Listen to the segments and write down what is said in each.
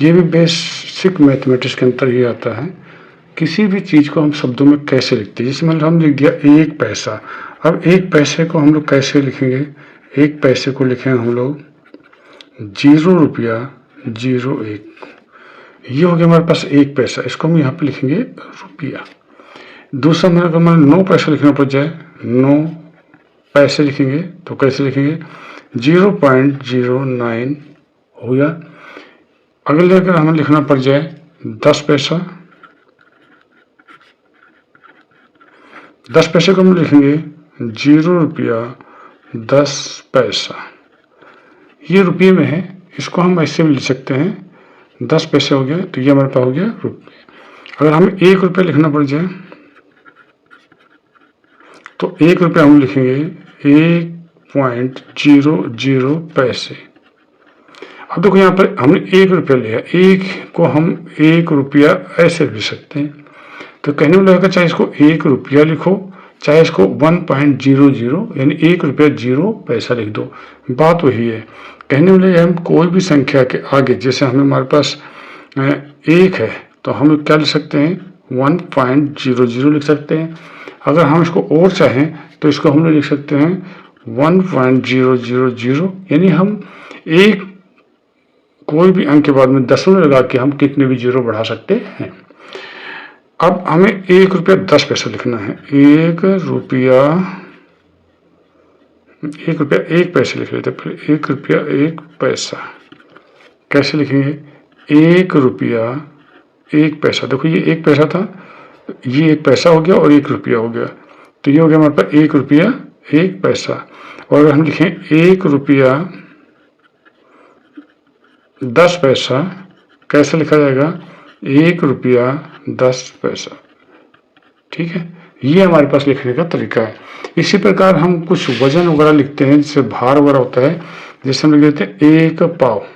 ये भी basic mathematics के अंदर ही आता है। किसी भी चीज़ को हम शब्दों में कैसे लिखते हैं, जैसे मतलब हम लिख दिया 1 पैसा। अब 1 पैसे को हम लोग कैसे लिखेंगे? 1 पैसे को लिखेंगे हम लोग 0 रुपया 01। ये हो गया हमारे पास 1 पैसा, इसको हम यहाँ पे लिखेंगे रुपया। दूसरा मेरे को 9 पैसे लिखना पड़ जाए, 9 पैसे लिखेंगे तो कैसे लिखेंगे? 0.09 हो गया। अगले अगर हमें लिखना पड़ जाए 10 पैसा, 10 पैसे को हम लिखेंगे 0 रुपया 10 पैसा। ये रुपये में है, इसको हम ऐसे भी लिख सकते हैं, 10 पैसे हो गया तो ये हमारे पास हो गया रुपये। अगर हमें 1 रुपया लिखना पड़ जाए तो 1 रुपया हम लिखेंगे 1.00 पैसे। अब देखो यहाँ पर हमने 1 रुपया लिया, 1 को हम 1 रुपया ऐसे लिख सकते हैं। तो कहने में लगेगा चाहे इसको 1 रुपया लिखो, चाहे इसको 1.00 यानी 1 रुपया 0 पैसा लिख दो, बात वही है। कहने में लगेगा हम कोई भी संख्या के आगे, जैसे हमारे पास 1 है तो हम क्या लिख सकते हैं? 1.00 लिख सकते हैं। अगर हम इसको और चाहें तो इसको हम लोग लिख सकते हैं 1.000, यानी हम एक कोई भी अंक के बाद में दशमलव लगा के हम कितने भी 0 बढ़ा सकते हैं। अब हमें 1 रुपया 10 पैसा लिखना है। 1 रुपया 1 पैसे लिख लेते हैं पहले। 1 रुपया 1 पैसा कैसे लिखेंगे? 1 रुपया 1 पैसा। देखो ये 1 पैसा था, ये 1 पैसा हो गया और 1 रुपया हो गया, तो ये हो गया हमारे पास 1 रुपया 1 पैसा। और अगर हम लिखें 1 रुपया 10 पैसा, कैसे लिखा जाएगा? 1 रुपया 10 पैसा। ठीक है, ये हमारे पास लिखने का तरीका है। इसी प्रकार हम कुछ वजन वगैरह लिखते हैं, जिससे भार वगैरह होता है, जैसे हम लिख देते हैं 1 पाव।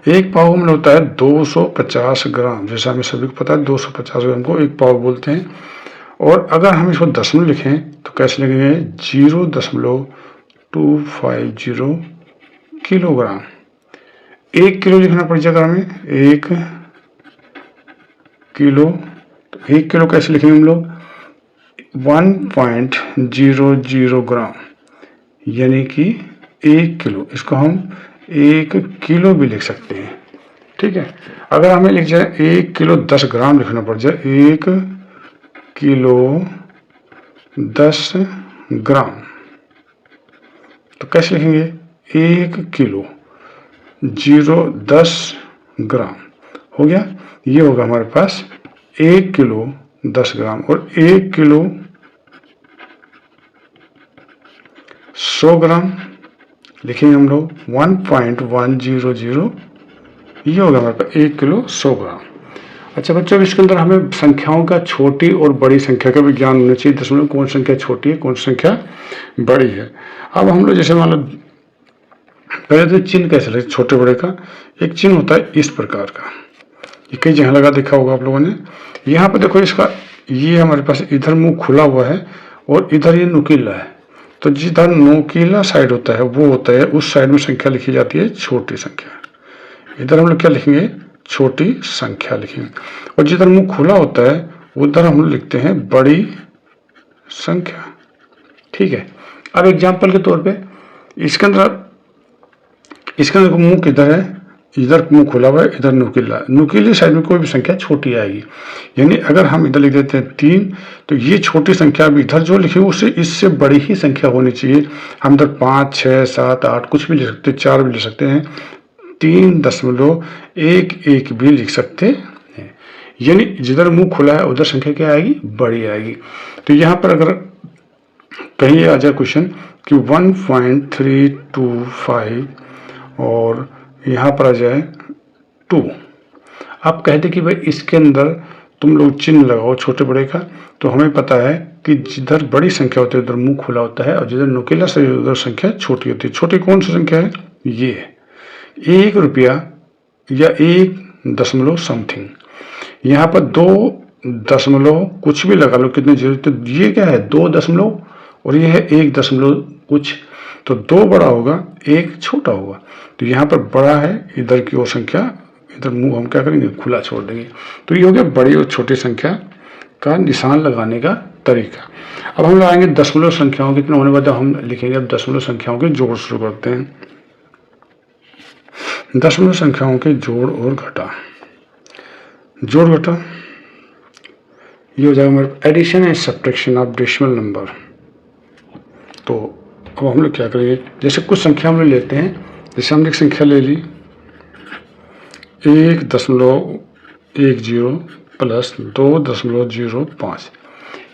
1 पाव में होता है 250 ग्राम, जैसा हमें सभी को पता है 250 ग्राम को 1 पाव बोलते हैं। और अगर हम इसको दशमलव लिखें तो कैसे लिखेंगे? 0.250 किलोग्राम। 1 किलो लिखना पड़ जाएगा हमें, 1 किलो। तो 1 किलो कैसे लिखेंगे हम लोग? 1.00 ग्राम, यानी कि 1 किलो। इसको हम 1 किलो भी लिख सकते हैं। ठीक है, अगर हमें लिख जाए 1 किलो 10 ग्राम लिखना पड़ जाए, 1 किलो 10 ग्राम, तो कैसे लिखेंगे? 1 किलो 10 ग्राम हो गया। ये होगा हमारे पास 1 किलो 10 ग्राम। और 1 किलो 100 ग्राम लिखेंगे हम लोग 1.100। ये होगा हमारे पास 1 किलो 100 ग्राम। अच्छा बच्चों, इसके अंदर हमें संख्याओं का छोटी और बड़ी संख्या का भी ज्ञान होना चाहिए। दशमलव कौन संख्या छोटी है, कौन संख्या बड़ी है। अब हम लोग जैसे मान लो पहले तो चिन्ह कैसे लगे छोटे बड़े का। एक चिन्ह होता है इस प्रकार का, ये कई जगह लगा देखा होगा आप लोगों ने। यहाँ पे देखो इसका, ये हमारे पास इधर मुंह खुला हुआ है और इधर ये नुकीला है। तो जिधर नुकीला साइड होता है वो होता है, उस साइड में संख्या लिखी जाती है छोटी संख्या। इधर हम लोग क्या लिखेंगे? छोटी संख्या लिखेंगे। और जिधर मुंह खुला होता है उधर हम लोग लिखते हैं बड़ी संख्या। ठीक है, अब एग्जाम्पल के तौर पे इसके अंदर मुंह किधर है? इधर मुंह खुला हुआ है, इधर नुकीला। नुकीली साइड में कोई भी संख्या छोटी आएगी। यानी अगर हम इधर लिख देते हैं 3, तो ये छोटी संख्या भी इधर जो लिखे उससे इससे बड़ी ही संख्या होनी चाहिए। हम इधर 5, 6, 7, 8 कुछ भी लिख सकते हैं, 4 भी लिख सकते हैं, 3.11 भी लिख सकते हैं। यानी जिधर मुंह खुला है उधर संख्या क्या आएगी? बड़ी आएगी। तो यहाँ पर अगर कहीं आ जाए क्वेश्चन कि 1.325 और यहाँ पर आ जाए 2, आप कहते कि भाई इसके अंदर तुम लोग चिन्ह लगाओ छोटे बड़े का, तो हमें पता है कि जिधर बड़ी संख्या होती है उधर मुंह खुला होता है और जिधर नुकीला से उधर संख्या छोटी होती है। छोटी कौन सी संख्या है? ये है 1 रुपया या 1 दशमलव समथिंग। यहाँ पर 2 दशमलव कुछ भी लगा लो, कितने जीरो, तो ये क्या है? 2 दशमलव और ये है 1 दशमलव कुछ। तो 2 बड़ा होगा, 1 छोटा होगा। तो यहाँ पर बड़ा है, इधर की ओर संख्या, इधर मुंह हम क्या करेंगे, खुला छोड़ देंगे। तो ये हो गया बड़ी और छोटी संख्या का निशान लगाने का तरीका। अब हम लगाएंगे दशमलव संख्याओं कितने होने बाद हम लिखेंगे। अब दशमलव संख्याओं के जोड़ शुरू करते हैं। दशमलव संख्याओं के जोड़ और घटा, जोड़ घटा ये हो जाएगा हमारे addition and subtraction of decimal number. तो अब हम लोग क्या करेंगे, जैसे कुछ संख्या हम लोग लेते हैं, जैसे हमने एक संख्या ले ली 1.10 प्लस 2.05।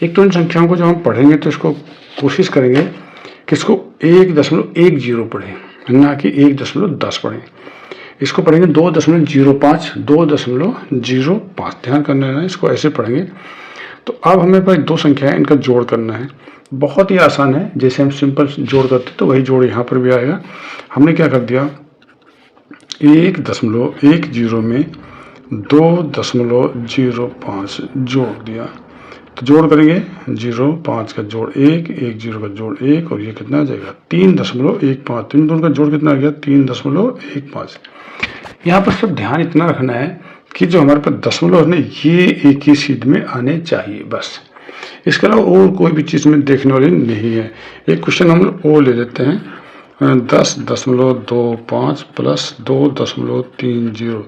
एक तो इन संख्याओं को जब हम पढ़ेंगे तो इसको कोशिश करेंगे कि इसको 1.10 पढ़ें, ना कि 1.10 पढ़ें। इसको पढ़ेंगे 2.05, 2.05। ध्यान करना है, इसको ऐसे पढ़ेंगे। तो अब हमें पास दो संख्या है, इनका जोड़ करना है। बहुत ही आसान है, जैसे हम सिंपल जोड़ करते तो वही जोड़ यहाँ पर भी आएगा। हमने क्या कर दिया, 1.10 में 2.05 जोड़ दिया। तो जोड़ करेंगे 0.5 का जोड़ 1, 1.0 का जोड़ 1, और ये कितना आ जाएगा 3.15। तो इन दोनों का जोड़ कितना आ गया 3.15। यहाँ पर सब ध्यान इतना रखना है कि जो हमारे पास दशमलव है ना, ये एक ही सीध में आने चाहिए बस। इसके अलावा और कोई भी चीज़ में देखने वाली नहीं है। एक क्वेश्चन हम लोग और ले लेते हैं, 10.25 प्लस 2.30।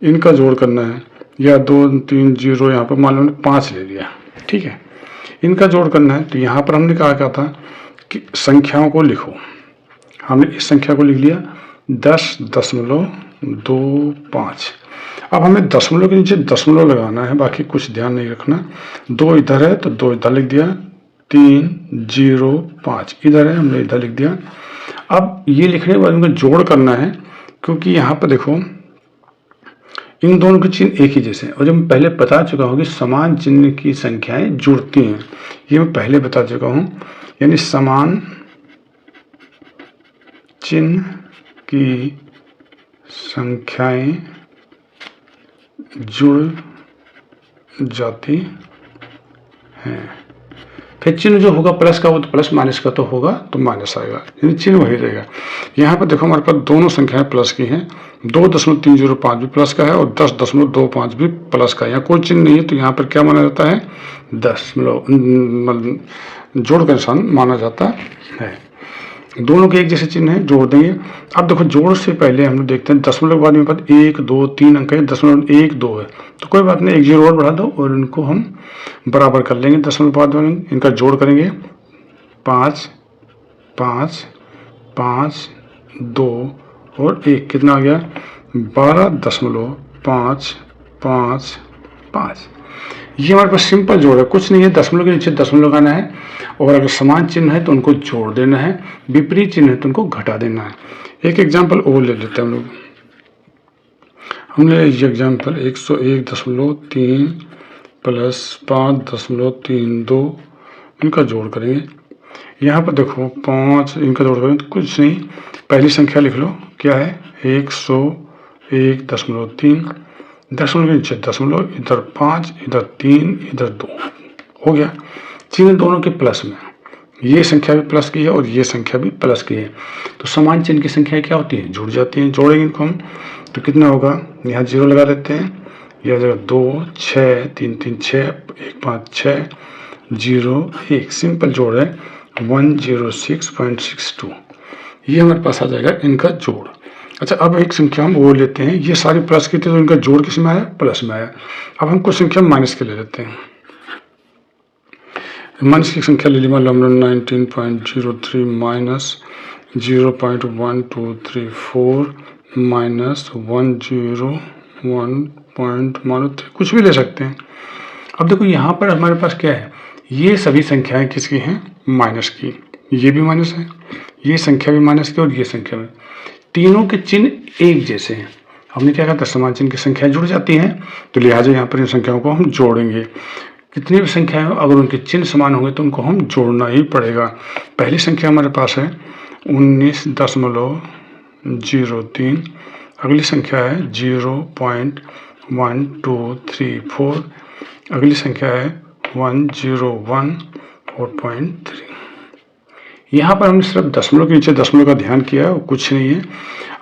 इनका जोड़ करना है, या 230 यहाँ पर मान लो 5 ले लिया, ठीक है। इनका जोड़ करना है। तो यहाँ पर हमने कहा था कि संख्याओं को लिखो। हमने इस संख्या को लिख लिया 10.25। अब हमें दशमलव के नीचे दशमलव लगाना है, बाकी कुछ ध्यान नहीं रखना। 2 इधर है तो 2 इधर लिख दिया, 305 इधर है, हमने इधर लिख दिया। अब ये लिखने के बाद उनका जोड़ करना है, क्योंकि यहाँ पर देखो इन दोनों के चिन्ह एक ही जैसे हैं, और जब मैं पहले बता चुका हूँ कि समान चिन्ह की संख्याएं जुड़ती हैं, ये मैं पहले बता चुका हूँ। यानी समान चिन्ह की संख्याएं जुड़ जाती हैं। फिर चिन्ह जो होगा प्लस का वो तो प्लस, माइनस का तो होगा तो माइनस आएगा, यानी चिन्ह वही रहेगा। यहाँ पर देखो हमारे पास दोनों संख्याएं प्लस की हैं, 2.305 भी प्लस का है और 10.25 भी प्लस का है। यहाँ कोई चिन्ह नहीं है, तो यहाँ पर क्या माना जाता है, दशमलव जोड़ का निशान माना जाता है। दोनों के एक जैसे चिन्ह है, जोड़ देंगे। अब देखो जोड़ से पहले हम लोग देखते हैं दशमलव के बाद में 1, 2, 3 अंक है, दशमलव 1, 2 है, तो कोई बात नहीं, 1 0 और बढ़ा दो और इनको हम बराबर कर लेंगे। दशमलव बाद में इनका जोड़ करेंगे, 5, 5, 5, 2 और 1 कितना आ गया 12.555। ये हमारे पास सिंपल जोड़ है, कुछ नहीं है। दशमलव के नीचे दशमलव लगाना है, और अगर समान चिन्ह है तो उनको जोड़ देना है, विपरीत चिन्ह है तो उनको घटा देना है। एक एग्जांपल और ले लेते हैं हम लोग। हमने ये एग्जांपल 101.3 प्लस 5.32 इनका जोड़ करेंगे। यहाँ पर देखो 5 इनका जोड़ करेंगे तो कुछ नहीं, पहली संख्या लिख लो, क्या है 101.3, दशमलव के नीचे दशमलव, इधर 5, इधर 3, इधर 2 हो गया। चिन्ह दोनों के प्लस में, ये संख्या भी प्लस की है और ये संख्या भी प्लस की है, तो समान चिन्ह की संख्या क्या होती है, जुड़ जाती हैं। जोड़ेंगे इनको हम तो कितना होगा, यहाँ 0 लगा देते हैं, यह जगह 2, 6, 3, 3, 6, 1, 5, 6, 0, 1 सिंपल जोड़ है 106.62। ये हमारे पास आ जाएगा इनका जोड़। अच्छा, अब एक संख्या हम वो लेते हैं, ये सारी प्लस की थी तो इनका जोड़ किस में आया, प्लस में आया। अब हम कुछ संख्या माइनस के ले लेते हैं। माइनस की संख्या ले ली, मान लो हम लोग 19.03 माइनस 0.1234 माइनस 101.3 कुछ भी ले सकते हैं। अब देखो यहाँ पर हमारे पास क्या है, ये सभी संख्याएं किसकी हैं, माइनस की। ये भी माइनस है, ये संख्या भी माइनस की, और ये संख्या भी। तीनों के चिन्ह एक जैसे हैं। हमने क्या कहा था, समान चिन्ह की संख्याएं जुड़ जाती हैं, तो लिहाजा यहाँ पर इन संख्याओं को हम जोड़ेंगे। कितनी भी संख्याएं हो, अगर उनके चिन्ह समान होंगे तो उनको हम जोड़ना ही पड़ेगा। पहली संख्या हमारे पास है 19.03, अगली संख्या है 0.1234, अगली संख्या है 101.3। यहाँ पर हमने सिर्फ दशमलव के नीचे दशमलव का ध्यान किया है, कुछ नहीं है।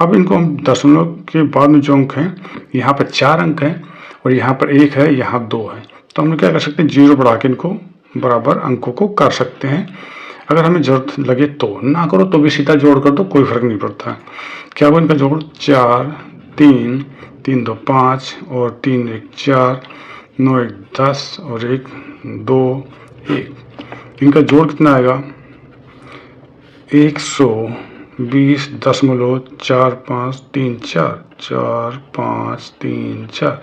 अब इनको हम दशमलव के बाद में जो अंक हैं, यहाँ पर 4 अंक हैं और यहाँ पर 1 है, यहाँ 2 है, तो हम क्या कर सकते हैं, 0 बढ़ा के इनको बराबर अंकों को कर सकते हैं। अगर हमें जरूरत लगे तो, ना करो तो भी सीधा जोड़ कर दो, कोई फर्क नहीं पड़ता। क्या हुआ इनका जोड़, 4 3 3 2 5 और 3 1 4 9 1 10 और 1 2 1, इनका जोड़ कितना आएगा, 120.4534 4 5 3 4।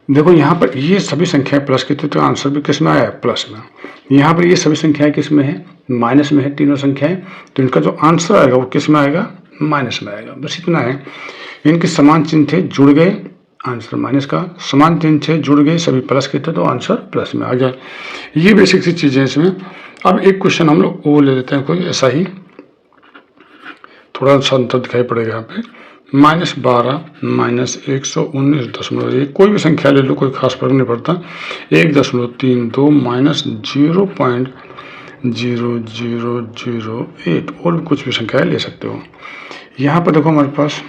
देखो यहाँ पर ये सभी संख्याएं प्लस की थी, तो आंसर भी किस में आया, प्लस में। यहाँ पर ये सभी संख्याएं किस में है, माइनस में है, तीनों संख्याएं, तो इनका जो आंसर आएगा वो किस में आएगा, माइनस में आएगा। बस इतना है। इनके समान चिन्ह थे, जुड़ गए, आंसर माइनस का। समान चिन्ह थे, जुड़ गए, सभी प्लस के थे, तो आंसर प्लस में आ गया। ये बेसिक सी चीजें इसमें। अब एक क्वेश्चन हम लोग वो ले लेते हैं, कोई ऐसा ही, थोड़ा सा अंतर दिखाई पड़ेगा यहाँ पे, -12 -119.1, कोई भी संख्या ले लो, कोई खास फर्क नहीं पड़ता, 1.32 -0.0008, और भी कुछ भी संख्याएं ले सकते हो। यहाँ पर देखो हमारे पास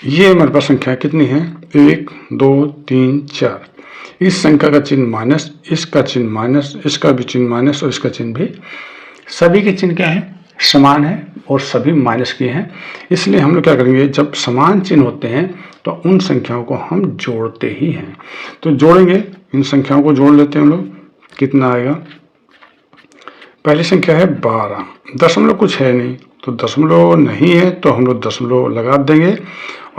ये हमारे पास संख्या कितनी है, 1 2 3 4। इस संख्या का चिन्ह माइनस, इसका चिन्ह माइनस, इसका भी चिन्ह माइनस और इसका चिन्ह भी, सभी के चिन्ह क्या है, समान है और सभी माइनस के हैं। इसलिए हम लोग क्या करेंगे, जब समान चिन्ह होते हैं तो उन संख्याओं को हम जोड़ते ही हैं। तो जोड़ेंगे, इन संख्याओं को जोड़ लेते हैं हम लोग, कितना आएगा। पहली संख्या है 12, दशमलव कुछ है नहीं, तो दशमलव नहीं है तो हम लोग दशमलव लगा देंगे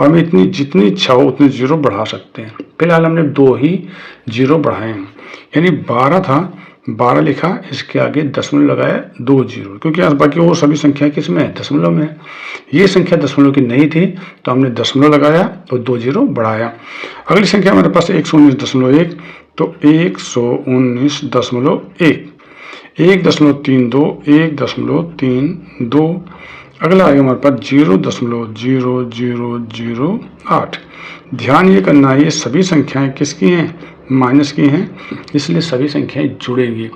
और हमें इतनी जितनी इच्छा हो उतने 0 बढ़ा सकते हैं। फिलहाल हमने 2 ही 0 बढ़ाए हैं, यानी 12 था, 12 लिखा, इसके आगे दशमलव लगाया, 2 0, क्योंकि बाकी वो सभी संख्या किस में है, दशमलव में है। ये संख्या दशमलव की नहीं थी तो हमने दशमलव लगाया और 2 0 बढ़ाया। अगली संख्या हमारे पास 119.1, तो 119.1, 1.32 1.32। अगला आएगा हमारे पास 0.0008। ध्यान ये करना है, ये सभी संख्याएं किसकी हैं, माइनस की हैं, इसलिए सभी संख्याएं जुड़ेंगी।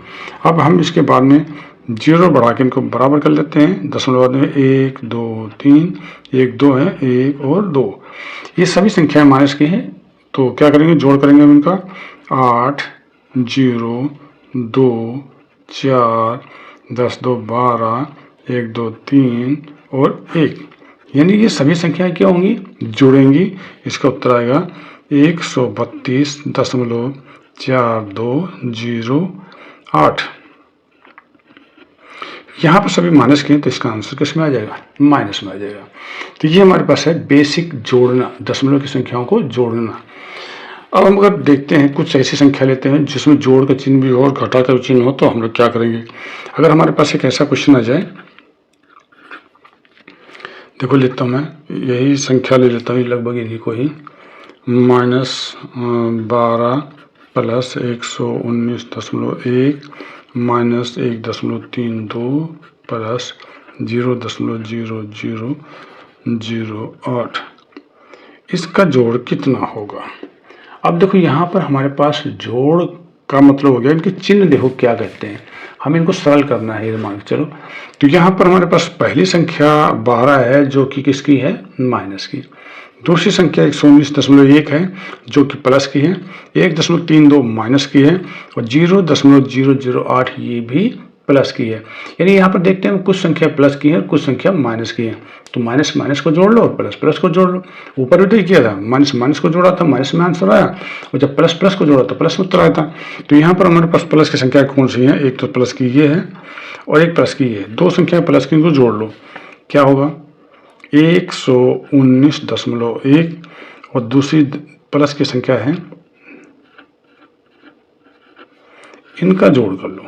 अब हम इसके बाद में 0 बढ़ा के इनको बराबर कर लेते हैं, दशमलव में 1 2 3, 1 2 है, 1 और 2, ये सभी संख्याएं माइनस की हैं, तो क्या करेंगे, जोड़ करेंगे हम इनका, 8 0 2 4 10 2 12 1 2 3 और 1, यानी ये सभी संख्याएं क्या होंगी, जुड़ेंगी। इसका उत्तर आएगा 132.4208। यहाँ पर सभी माइनस के हैं, तो इसका आंसर किस में आ जाएगा, माइनस में आ जाएगा। तो ये हमारे पास है बेसिक जोड़ना, दशमलव की संख्याओं को जोड़ना। अब हम अगर देखते हैं, कुछ ऐसी संख्या लेते हैं जिसमें जोड़ का चिन्ह भी हो और घटा का चिन्ह हो, तो हम लोग क्या करेंगे। अगर हमारे पास एक ऐसा क्वेश्चन आ जाए, देखो लेता हूँ मैं, यही संख्या ले लेता हूँ, लगभग इन्हीं को ही, -12 + 119.1 -1.32 + 0.0008, इसका जोड़ कितना होगा। अब देखो यहाँ पर हमारे पास जोड़ का मतलब हो गया, इनके चिन्ह देखो क्या कहते हैं, हमें इनको सरल करना है, ये मान के चलो। तो यहाँ पर हमारे पास पहली संख्या 12 है, जो कि किसकी है, माइनस की। दूसरी संख्या 119.1 है, जो कि प्लस की है। 1.32 माइनस की है और 0.008 ये भी प्लस की है। यानी यहाँ पर देखते हैं कुछ संख्या प्लस की है, कुछ संख्या माइनस की है, तो माइनस माइनस को जोड़ लो और प्लस प्लस को जोड़ लो। ऊपर भी तो ही किया था, माइनस माइनस को जोड़ा था, माइनस में आंसर आया, और जब प्लस प्लस को जोड़ा तो प्लस उत्तर आया था। तो यहाँ पर हमारे पास प्लस की संख्या कौन सी है, एक तो प्लस की ये है और एक प्लस की ये है। दो संख्या प्लस की, इनको जोड़ लो, क्या होगा, 119.1 और दूसरी प्लस की संख्या है, इनका जोड़ कर लो।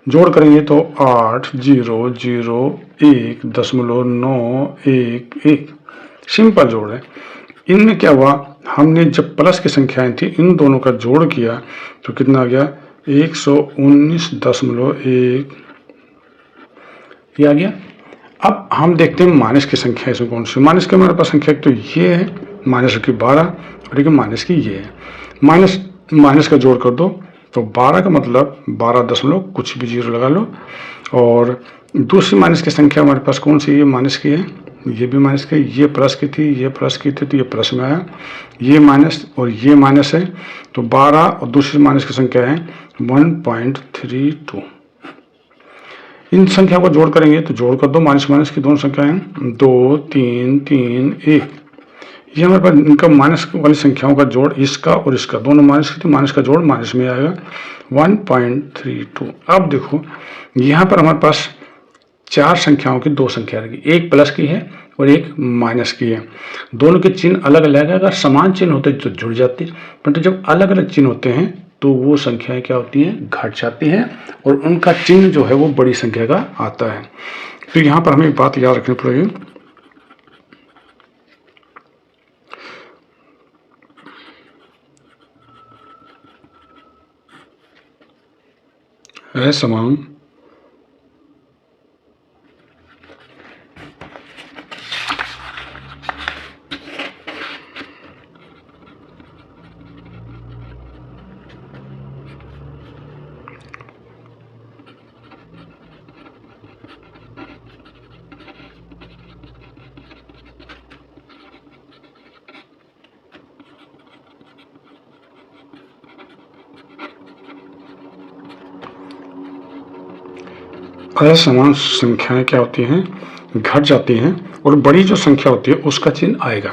जोड़ करेंगे तो 8,0,0,1.911, सिंपल जोड़ है। इनमें क्या हुआ, हमने जब प्लस की संख्याएं थी इन दोनों का जोड़ किया तो कितना आ गया, 119.1 ये आ गया। अब हम देखते हैं माइनस की संख्या इसमें कौन सी। माइनस की हमारे पास संख्या तो ये है, -12 और एक माइनस की ये है। माइनस माइनस का जोड़ कर दो तो 12 का मतलब 12 दशमलव कुछ भी जीरो लगा लो। और दूसरी माइनस की संख्या हमारे पास कौन सी, ये माइनस की है, ये भी माइनस की, ये प्लस की थी, ये प्लस की थी, तो ये प्लस में आया, ये माइनस और ये माइनस है, तो 12 और दूसरी माइनस की संख्या है 1.32। इन संख्या को जोड़ करेंगे तो जोड़ कर दो, माइनस माइनस की दोनों संख्याएं 2 3 3 1, ये हमारे पास इनका माइनस वाली संख्याओं का जोड़, इसका और इसका दोनों माइनस की, तो माइनस का जोड़ माइनस में आएगा 1.32। अब देखो यहाँ पर हमारे पास चार संख्याओं की दो संख्या रहेगी, एक प्लस की है और एक माइनस की है। दोनों के चिन्ह अलग अलग है, अगर समान चिन्ह होते तो जुड़ जाते, परंतु जब अलग अलग चिन्ह होते हैं तो वो संख्याएं क्या होती हैं, घट जाती हैं और उनका चिन्ह जो है वो बड़ी संख्या का आता है। तो यहाँ पर हमें एक बात याद रखनी पड़ेगी, असमान असमान संख्याएं क्या होती हैं, घट जाती हैं और बड़ी जो संख्या होती है उसका चिन्ह आएगा।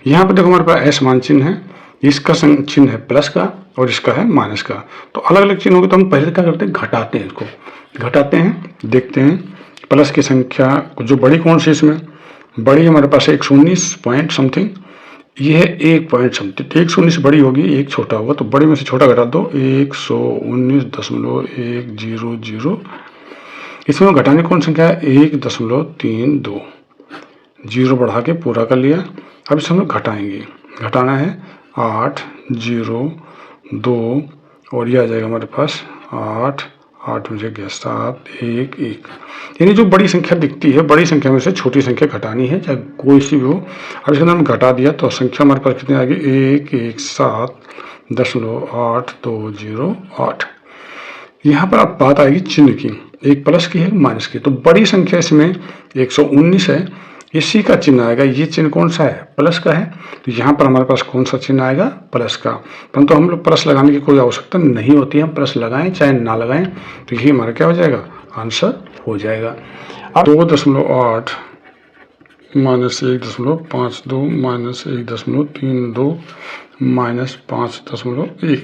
यहाँ पर देखो हमारे पास असमान चिन्ह है, इसका चिन्ह है प्लस का और इसका है माइनस का। तो अलग अलग चिन्ह होंगे तो हम पहले क्या करते हैं, घटाते हैं, इसको घटाते हैं, देखते हैं प्लस की संख्या जो बड़ी कौन सी, इसमें बड़ी हमारे पास 119 पॉइंट समथिंग, ये है 1 पॉइंट समथिंग, 119 बड़ी होगी, एक छोटा होगा, तो बड़ी में से छोटा घटा दो 119.100। इसमें घटाने कौन संख्या है, 1.32, जीरो बढ़ा के पूरा कर लिया। अब इसे हम लोग घटाएंगे, घटाना है 8 0 2 और ये आ जाएगा हमारे पास 8 8 में से गया 7 1 1। यानी जो बड़ी संख्या दिखती है, बड़ी संख्या में से छोटी संख्या घटानी है, चाहे कोई सी भी हो। अब इसके अंदर हम घटा दिया तो संख्या हमारे पास कितनी आ गई, 117.8208। यहाँ पर अब बात आएगी चिन्ह की, एक प्लस की है माइनस की, तो बड़ी संख्या इसमें 119 है, इसी का चिन्ह आएगा। ये चिन्ह कौन सा है, प्लस का है, तो यहाँ पर हमारे पास कौन सा चिन्ह आएगा, प्लस का। परंतु हम लोग प्लस लगाने की कोई आवश्यकता नहीं होती है, हम प्लस लगाएं चाहे ना लगाएं तो यही हमारा क्या हो जाएगा, आंसर हो जाएगा। अब 2.8 माइनस 1.52 माइनस 1.32 माइनस 5.1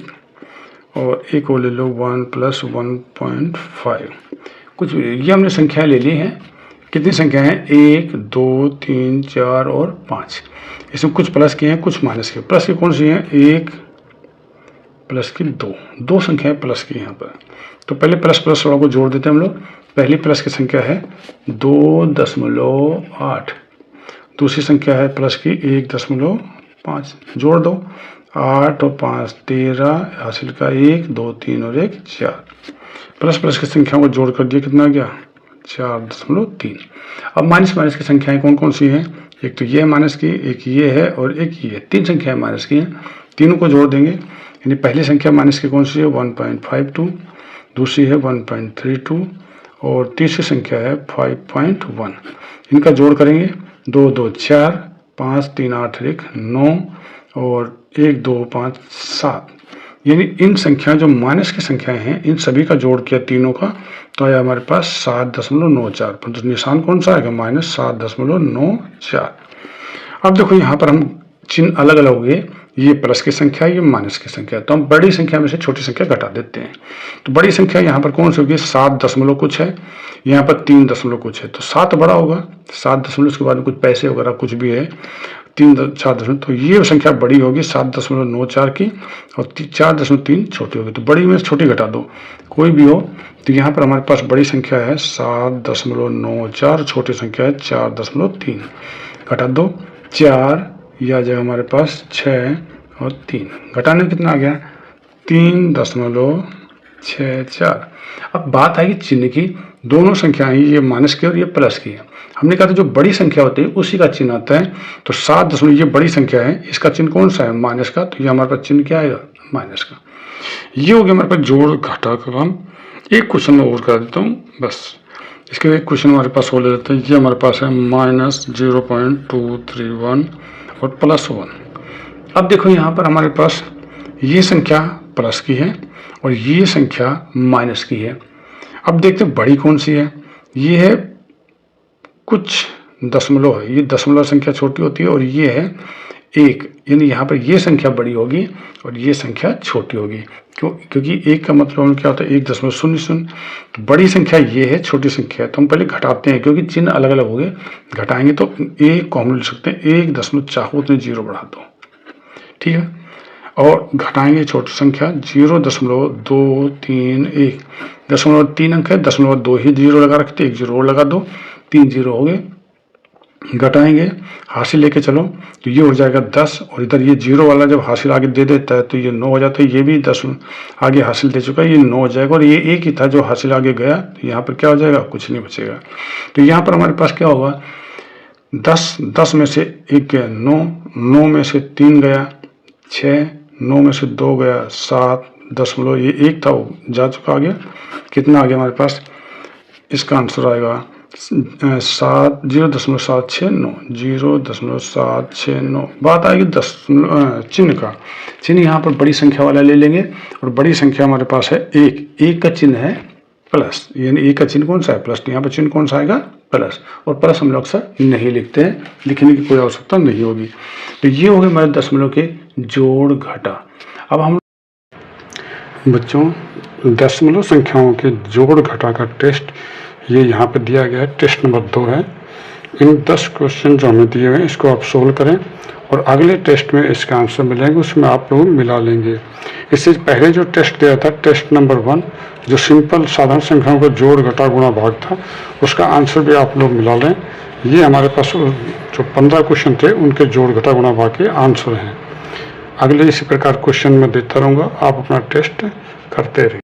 और एक और ले लो 1 + 1.5, कुछ ये हमने संख्या ले ली है। कितनी संख्या है, 1 2 3 4 और 5। इसमें कुछ प्लस के हैं कुछ माइनस के। प्लस की कौन सी है, 1 प्लस की 2 संख्याएं प्लस की यहाँ पर। तो पहले प्लस प्लस वालों को जोड़ देते हैं हम लोग। पहली प्लस की संख्या है 2.8, दूसरी संख्या है प्लस की 1.5, जोड़ दो 8 और 5 13, हासिल का 1 2 3 और 1 4। प्लस प्लस की संख्याओं को जोड़ कर दिया, कितना आ गया 4.3। अब माइनस माइनस की संख्याएं कौन कौन सी हैं, एक तो ये है माइनस की, एक ये है और एक ये, तीन संख्याएं माइनस की हैं। तीनों को जोड़ देंगे, यानी पहली संख्या माइनस की कौन सी है 1.52, दूसरी है 1.32 और तीसरी संख्या है 5.1। इनका जोड़ करेंगे 2 2 4, 5 3 8 1 9 और 1 2 5 7। यानी इन संख्याएं जो माइनस की संख्याएं हैं इन सभी का जोड़ किया तीनों का, तो आया हमारे पास 7.94। परंतु निशान कौन सा आएगा, -7.94। अब देखो यहाँ पर हम चिन्ह अलग अलग हो गए, ये प्लस की संख्या, ये माइनस की संख्या, तो हम बड़ी संख्या में से छोटी संख्या घटा देते हैं। तो बड़ी संख्या यहाँ पर कौन सी होगी, 7 दशमलव कुछ है, यहाँ पर 3 दशमलव कुछ है, तो 7 बड़ा होगा, 7 दशमलव उसके बाद में कुछ पैसे वगैरह कुछ भी है, 4 दशमलव, तो ये संख्या बड़ी होगी 7.94 की और 4.3 छोटी होगी। तो बड़ी में छोटी घटा दो कोई भी हो, तो यहाँ पर हमारे पास बड़ी संख्या है 7.94, छोटी संख्या है 4.3, घटा दो 4, यह आ जाएगा हमारे पास 6 और 3, घटाने में कितना आ गया 3.64। अब बात आई चिन्ह की, दोनों संख्याएं ये माइनस की और ये प्लस की है। हमने कहा था जो बड़ी संख्या होती है उसी का चिन्ह आता है, तो 7 दशमलव ये बड़ी संख्या है, इसका चिन्ह कौन सा है माइनस का, तो ये हमारे पास चिन्ह क्या आएगा माइनस का। ये हो गया हमारे पास जोड़ घटा का काम। एक क्वेश्चन में और कर देता हूँ बस, इसके एक क्वेश्चन हमारे पास हो ले लेते हैं। ये हमारे पास है -0.231 और +1। अब देखो यहाँ पर हमारे पास ये संख्या प्लस की है और ये संख्या माइनस की है। अब देखते हैं बड़ी कौन सी है। ये है कुछ दशमलव है, ये दशमलव संख्या छोटी होती है और ये है 1, यानी यहाँ पर ये संख्या बड़ी होगी और ये संख्या छोटी होगी। क्योंकि 1 का मतलब क्या होता है 1.00। तो बड़ी संख्या ये है, छोटी संख्या है। तो हम पहले घटाते हैं क्योंकि चिन्ह अलग अलग हो गए, घटाएंगे तो 1 को हम लिख सकते हैं 1 चाहो तो 0 बढ़ा दो, ठीक है। और घटाएंगे छोटी संख्या 0.231, 0.3 अंक है, 0.2 ही 0 लगा रखते, 1 0 और लगा दो, 3 0 हो गए। घटाएंगे, हासिल लेके चलो तो ये हो जाएगा 10 और इधर ये 0 वाला जब हासिल आगे दे देता है तो ये 9 हो जाता है। ये भी 10 आगे हासिल दे चुका है, ये 9 हो जाएगा और ये 1 ही था जो हासिल आगे गया, तो यहाँ पर क्या हो जाएगा, कुछ नहीं बचेगा। तो यहाँ पर हमारे पास क्या होगा, 10 में से 1 गया 9, 9 में से 3 गया 6, 9 में से 2 गया 7, दशमलव ये 1 था वो जा चुका, आ गया कितना आ गया हमारे पास, इसका आंसर आएगा 0.769, 0.769। बात आएगी चिन्ह का। चिन्ह यहाँ पर बड़ी संख्या वाला ले लेंगे और बड़ी संख्या हमारे पास है 1 का चिन्ह है प्लस, यानी 1 का चिन्ह कौन सा है, प्लस। तो यहाँ पर चिन्ह कौन सा आएगा, प्लस। और प्लस हम लोग अक्सर नहीं लिखते हैं, लिखने की कोई आवश्यकता नहीं होगी। तो ये हो गए हमारे दशमलव के जोड़ घटा। अब हम बच्चों दशमलव संख्याओं के जोड़ घटा का टेस्ट ये यहाँ पे दिया गया है, टेस्ट नंबर 2 है। इन 10 क्वेश्चन जो हमें दिए हुए हैं इसको आप सोल्व करें और अगले टेस्ट में इसका आंसर मिलेंगे, उसमें आप लोग मिला लेंगे। इससे पहले जो टेस्ट दिया था, टेस्ट नंबर 1, जो सिंपल साधारण संख्याओं का जोड़ घटा गुणा भाग था, उसका आंसर भी आप लोग मिला लें। ये हमारे पास जो 15 क्वेश्चन थे उनके जोड़ घटा गुणा भाग के आंसर हैं। अगले इसी प्रकार क्वेश्चन में देता रहूँगा, आप अपना टेस्ट करते रहिए।